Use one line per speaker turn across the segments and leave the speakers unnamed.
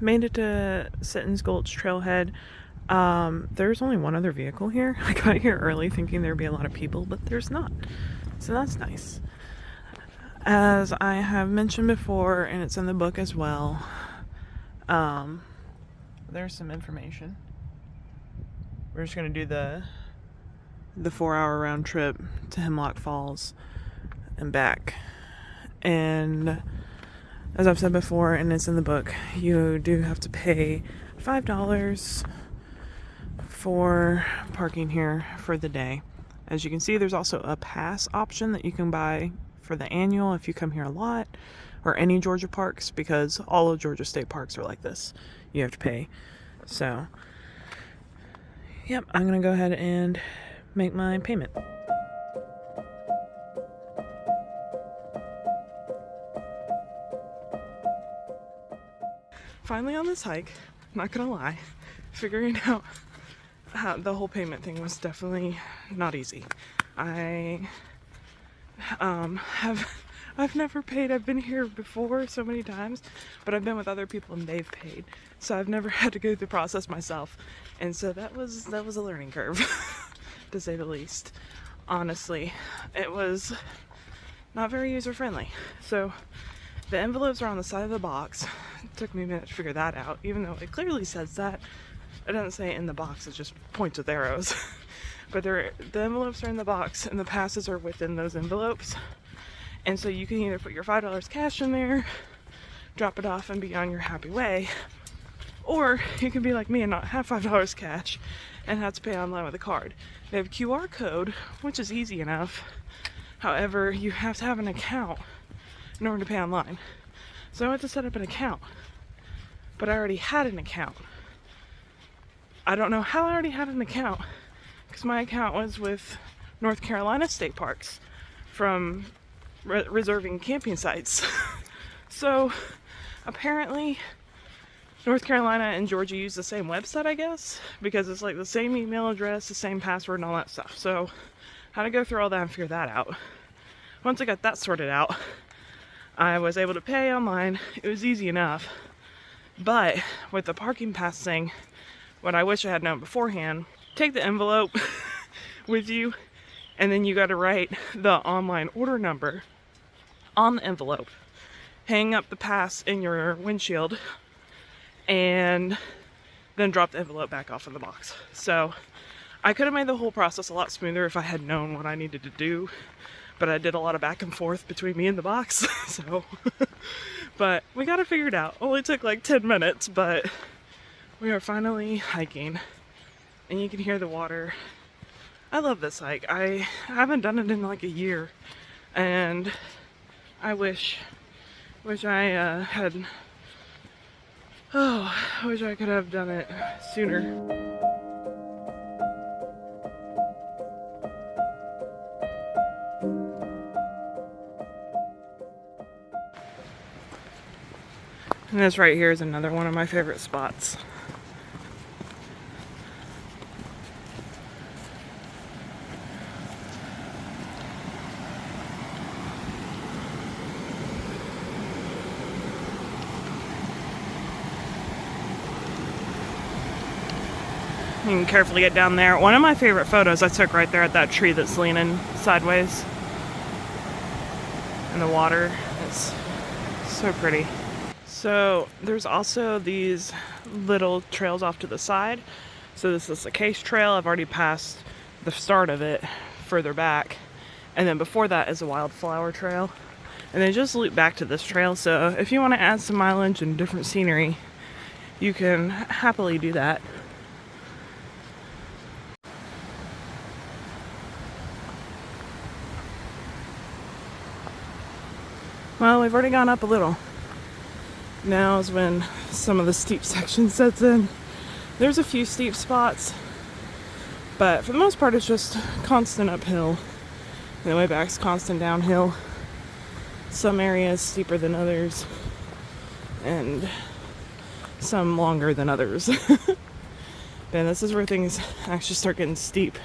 made it to Sitton's Gulch Trailhead. There's only one other vehicle here. I got here early thinking there'd be a lot of people, but there's not. So that's nice. As I have mentioned before, and it's in the book as well, there's some information. We're just going to do the 4-hour round trip to Hemlock Falls and back. And as I've said before, and it's in the book, you do have to pay $5 for parking here for the day. As you can see, there's also a pass option that you can buy for the annual if you come here a lot, or any Georgia parks, because all of Georgia state parks are like this. You have to pay. So, yep, I'm going to go ahead and make my payment. Finally on this hike, not gonna lie, figuring out how the whole payment thing was definitely not easy. I've never paid. I've been here before so many times, but I've been with other people and they've paid. So I've never had to go through the process myself. And so that was a learning curve, to say the least. Honestly, it was not very user-friendly. So the envelopes are on the side of the box. It took me a minute to figure that out, even though it clearly says that. It doesn't say it in the box, it just points with arrows. But the envelopes are in the box and the passes are within those envelopes. And so you can either put your $5 cash in there, drop it off and be on your happy way, or you can be like me and not have $5 cash and have to pay online with a card. They have a QR code, which is easy enough. However, you have to have an account in order to pay online. So I went to set up an account, but I already had an account. I don't know how I already had an account, because my account was with North Carolina State Parks from reserving camping sites. So apparently North Carolina and Georgia use the same website, I guess, because it's like the same email address, the same password and all that stuff. So I had to go through all that and figure that out. Once I got that sorted out, I was able to pay online. It was easy enough. But with the parking pass thing, what I wish I had known beforehand, take the envelope with you, and then you got to write the online order number on the envelope, hang up the pass in your windshield, and then drop the envelope back off in the box. So I could have made the whole process a lot smoother if I had known what I needed to do, but I did a lot of back and forth between me and the box. So but we got it figured out. Only took like 10 minutes, but we are finally hiking and you can hear the water. I love this hike. I haven't done it in like a year, and I wish I had, I wish I could have done it sooner. And this right here is another one of my favorite spots. You can carefully get down there. One of my favorite photos I took right there at that tree that's leaning sideways in the water. It's so pretty. So there's also these little trails off to the side. So this is the Case Trail. I've already passed the start of it further back. And then before that is a Wildflower Trail. And they just loop back to this trail. So if you want to add some mileage and different scenery, you can happily do that. Well, we've already gone up a little. Now is when some of the steep section sets in. There's a few steep spots, but for the most part it's just constant uphill. And the way back's constant downhill. Some areas steeper than others, and some longer than others. And this is where things actually start getting steep.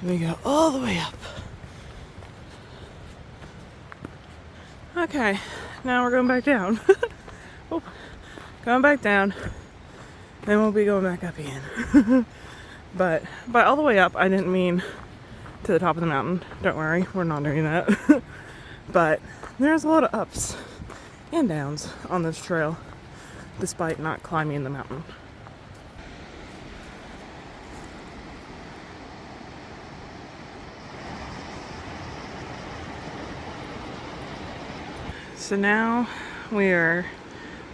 And we go all the way up. Okay, now we're going back down. Oh, going back down, then we'll be going back up again. But by all the way up, I didn't mean to the top of the mountain. Don't worry, we're not doing that. But there's a lot of ups and downs on this trail, despite not climbing the mountain. So now we are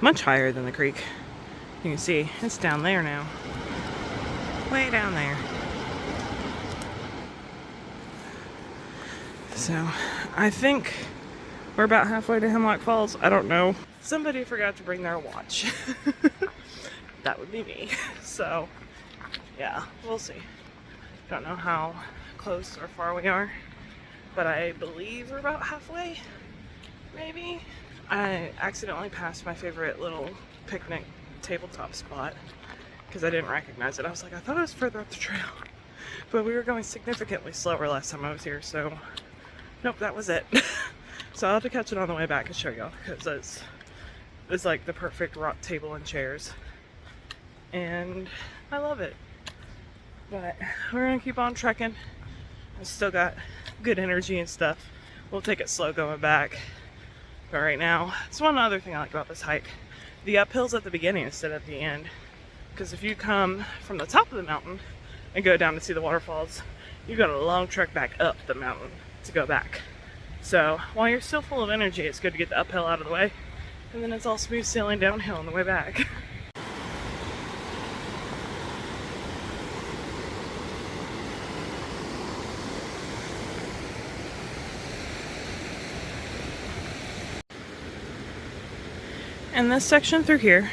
much higher than the creek. You can see it's down there now. Way down there. So I think we're about halfway to Hemlock Falls. I don't know. Somebody forgot to bring their watch. That would be me. So yeah, we'll see. Don't know how close or far we are, but I believe we're about halfway. Maybe. I accidentally passed my favorite little picnic tabletop spot because I didn't recognize it. I was like, I thought it was further up the trail. But we were going significantly slower last time I was here, so nope, that was it. So I'll have to catch it on the way back and show y'all, because it's like the perfect rock table and chairs. And I love it. But we're gonna keep on trekking. I still got good energy and stuff. We'll take it slow going back. But right now, it's one other thing I like about this hike. The uphill's at the beginning instead of at the end. Because if you come from the top of the mountain and go down to see the waterfalls, you've got a long trek back up the mountain to go back. So while you're still full of energy, it's good to get the uphill out of the way. And then it's all smooth sailing downhill on the way back. And this section through here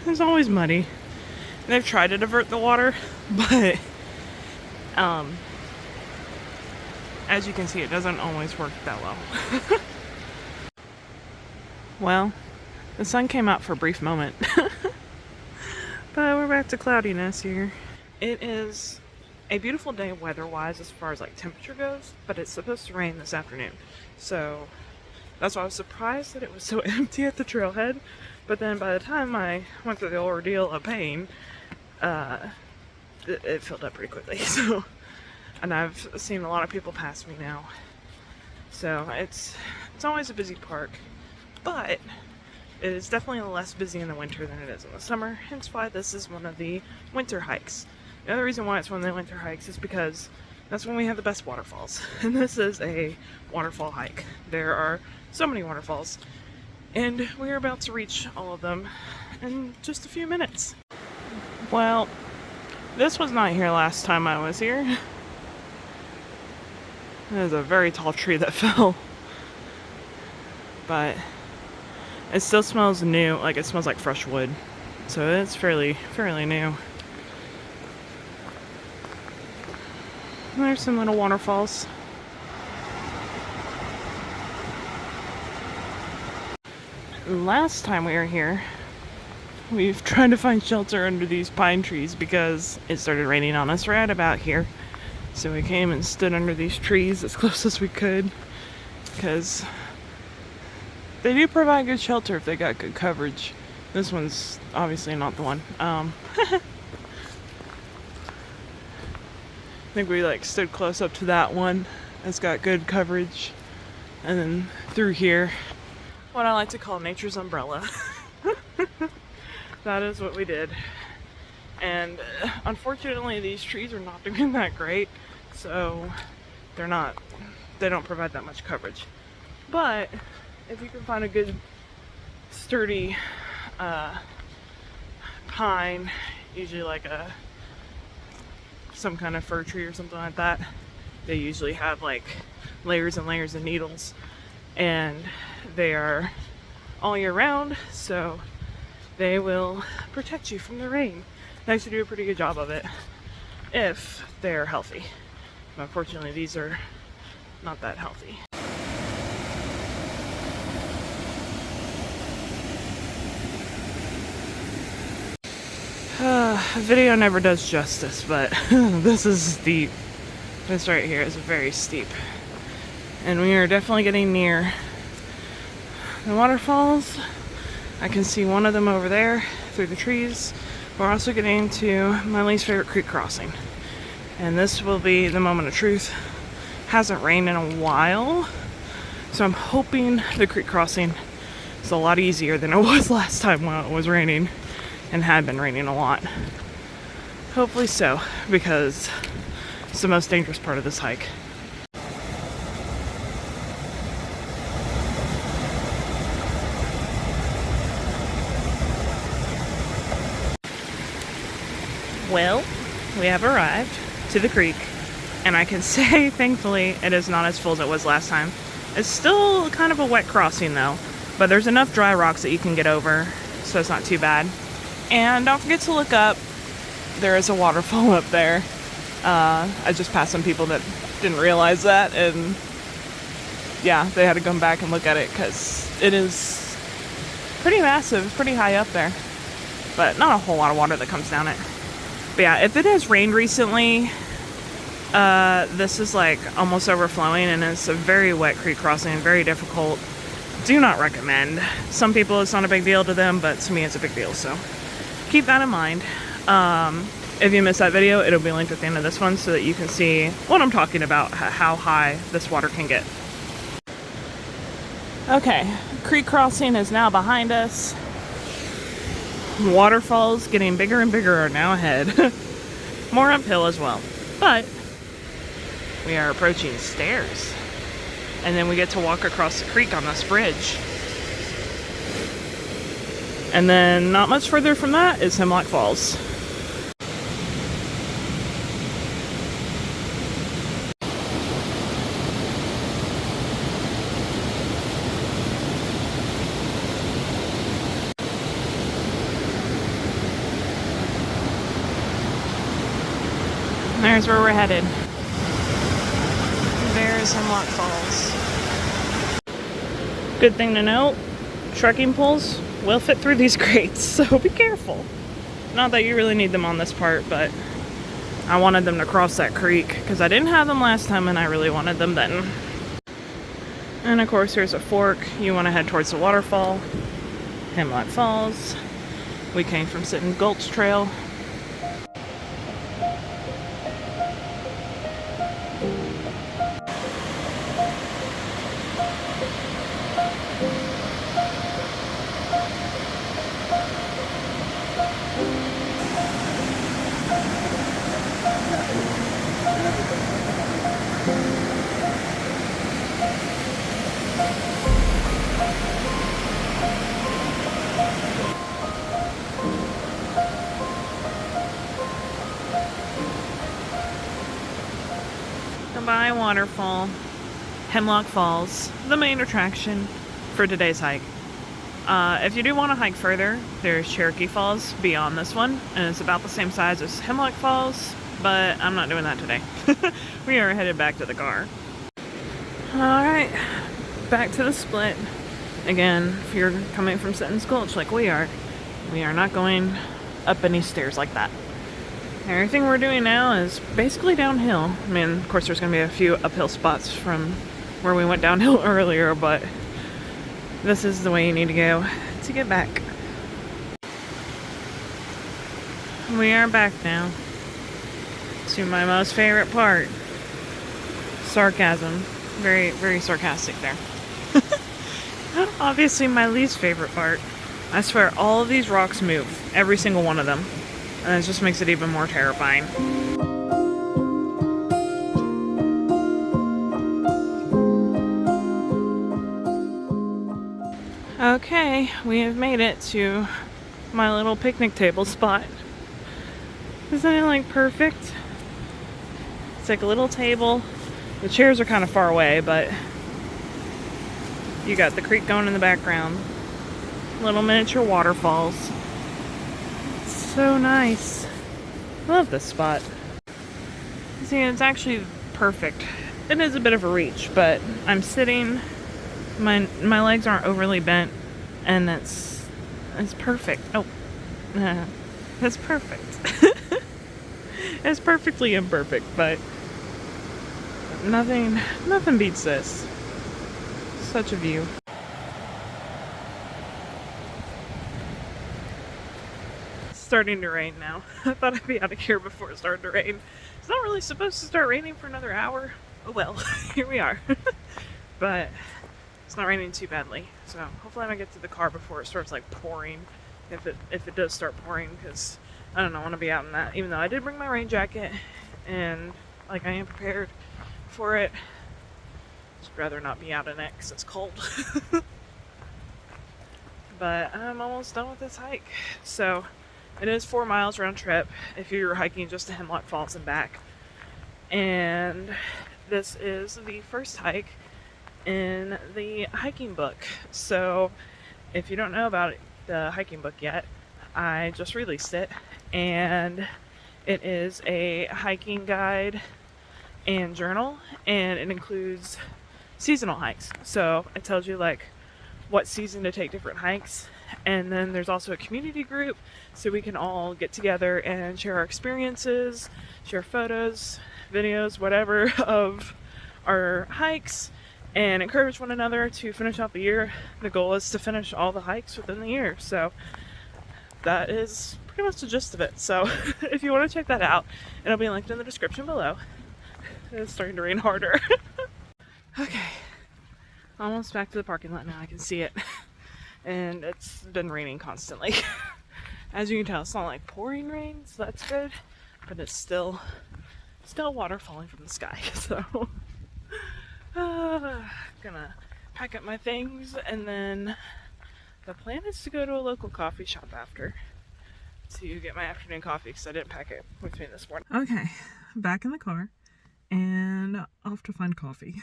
is always muddy. They've tried to divert the water, but as you can see, it doesn't always work that well. Well, the sun came out for a brief moment, but we're back to cloudiness here. It is a beautiful day weather-wise as far as like temperature goes, but it's supposed to rain this afternoon. So that's why I was surprised that it was so empty at the trailhead. But then by the time I went through the ordeal of pain, it filled up pretty quickly. So, and I've seen a lot of people pass me now. So it's always a busy park, but it is definitely less busy in the winter than it is in the summer. Hence why this is one of the winter hikes. The other reason why it's one of the winter hikes is because that's when we have the best waterfalls. And this is a waterfall hike. There are so many waterfalls, and we're about to reach all of them in just a few minutes. Well, this was not here last time I was here. There's a very tall tree that fell. But it still smells new, like it smells like fresh wood. So it's fairly new. There's some little waterfalls. Last time we were here, we've tried to find shelter under these pine trees because it started raining on us right about here. So we came and stood under these trees as close as we could, because they do provide good shelter if they got good coverage. This one's obviously not the one. I think we like stood close up to that one. It's got good coverage. And then through here, what I like to call nature's umbrella. That is what we did. And unfortunately these trees are not doing that great, so they don't provide that much coverage. But if you can find a good sturdy pine, usually like some kind of fir tree or something like that, they usually have like layers and layers of needles, and they are all year round, so they will protect you from the rain. They actually do a pretty good job of it if they're healthy. But unfortunately, these are not that healthy. Video never does justice, but this is steep. This right here is very steep. And we are definitely getting near the waterfalls. I can see one of them over there through the trees. We're also getting to my least favorite creek crossing. And this will be the moment of truth. Hasn't rained in a while, so I'm hoping the creek crossing is a lot easier than it was last time while it was raining and had been raining a lot. Hopefully so, because it's the most dangerous part of this hike. Well, we have arrived to the creek, and I can say, thankfully, it is not as full as it was last time. It's still kind of a wet crossing though, but there's enough dry rocks that you can get over, so it's not too bad. And don't forget to look up. There is a waterfall up there. I just passed some people that didn't realize that, and yeah, they had to come back and look at it because it is pretty massive. It's pretty high up there, but not a whole lot of water that comes down it. But yeah, if it has rained recently, this is like almost overflowing, and it's a very wet creek crossing, very difficult. Do not recommend. Some people it's not a big deal to them, but to me it's a big deal, so keep that in mind. If you missed that video, it'll be linked at the end of this one so that you can see what I'm talking about, how high this water can get. Okay, creek crossing is now behind us. Waterfalls getting bigger and bigger are now ahead. More uphill as well, but we are approaching stairs, and then we get to walk across the creek on this bridge. And then not much further from that is Hemlock Falls. There's where we're headed. There's Hemlock Falls. Good thing to note, trekking poles will fit through these grates, so be careful. Not that you really need them on this part, but I wanted them to cross that creek because I didn't have them last time and I really wanted them then. And of course here's a fork. You want to head towards the waterfall, Hemlock Falls. We came from Sitting Gulch Trail. Goodbye waterfall, Hemlock Falls, the main attraction for today's hike. If you do want to hike further, there's Cherokee Falls beyond this one, and it's about the same size as Hemlock Falls, but I'm not doing that today. We are headed back to the car. Alright, back to the split. Again, if you're coming from Sitting Gulch like we are not going up any stairs like that. Everything we're doing now is basically downhill. I mean, of course there's going to be a few uphill spots from where we went downhill earlier, but this is the way you need to go to get back. We are back now to my most favorite part. Sarcasm. Very, very sarcastic there. Obviously my least favorite part. I swear all of these rocks move. Every single one of them. And it just makes it even more terrifying. Okay, we have made it to my little picnic table spot. Isn't it like perfect? It's like a little table. The chairs are kind of far away, but you got the creek going in the background. Little miniature waterfalls. So nice. I love this spot. See, it's actually perfect. It is a bit of a reach, but I'm sitting, my legs aren't overly bent, and it's perfect. Oh, it's perfect. It's perfectly imperfect, but nothing beats this. Such a view. starting to rain now. I thought I'd be out of here before it started to rain. It's not really supposed to start raining for another hour. Oh well, here we are. But it's not raining too badly, so hopefully I'm gonna get to the car before it starts like pouring. If it does start pouring, because I don't know, I want to be out in that. Even though I did bring my rain jacket, and like I am prepared for it, just rather not be out in it because it's cold. But I'm almost done with this hike. So it is 4 miles round trip if you're hiking just to Hemlock Falls and back. And this is the first hike in the hiking book. So if you don't know about the hiking book yet, I just released it, and it is a hiking guide and journal, and it includes seasonal hikes. So it tells you like what season to take different hikes, and then there's also a community group so we can all get together and share our experiences, share photos, videos, whatever of our hikes, and encourage one another to finish out the year. The goal is to finish all the hikes within the year, so that is pretty much the gist of it. So if you want to check that out, it'll be linked in the description below. It's starting to rain harder. Okay, almost back to the parking lot now. I can see it, and it's been raining constantly. As you can tell, it's not like pouring rain, so that's good, but it's still water falling from the sky. So gonna pack up my things, and then the plan is to go to a local coffee shop after to get my afternoon coffee because I didn't pack it with me this morning. Okay, back in the car and off to find coffee.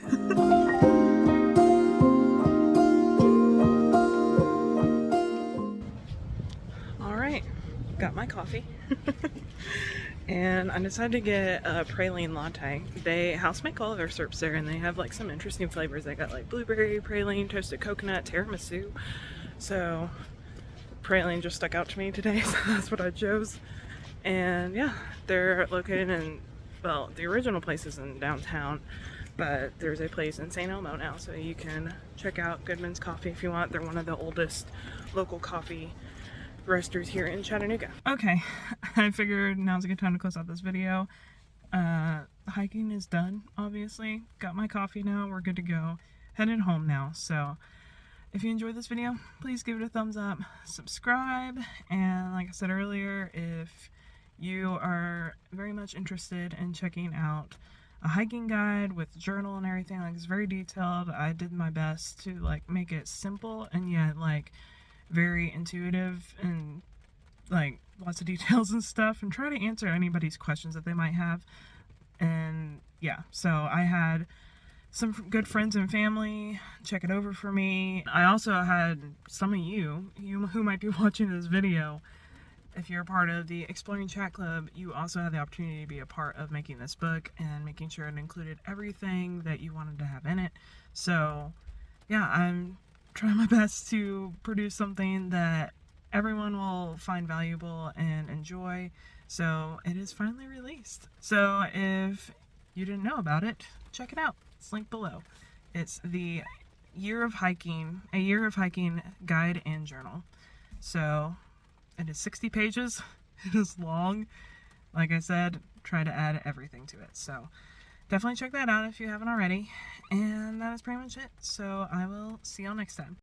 Alright, got my coffee. And I decided to get a praline latte. They house make all of their syrups there, and they have like some interesting flavors. They got like blueberry, praline, toasted coconut, tiramisu. So praline just stuck out to me today, so that's what I chose. And yeah, they're located in, well, the original place is in downtown, but there's a place in St. Elmo now, so you can check out Goodman's Coffee if you want. They're one of the oldest local coffee roasters here in Chattanooga. Okay, I figured now's a good time to close out this video. Hiking is done, obviously. Got my coffee now, we're good to go. Headed home now, so if you enjoyed this video, please give it a thumbs up, subscribe, and like I said earlier, if you are very much interested in checking out a hiking guide with journal and everything, like it's very detailed. I did my best to like make it simple and yet like very intuitive and like lots of details and stuff, and try to answer anybody's questions that they might have. And yeah, so I had some good friends and family check it over for me. I also had some of you who might be watching this video. If you're a part of the Exploring Chat Club, you also have the opportunity to be a part of making this book and making sure it included everything that you wanted to have in it. So yeah, I'm trying my best to produce something that everyone will find valuable and enjoy. So it is finally released. So if you didn't know about it, check it out. It's linked below. It's the a year of hiking guide and journal. So it is 60 pages. It is long. Like I said, try to add everything to it. So definitely check that out if you haven't already. And that is pretty much it. So I will see y'all next time.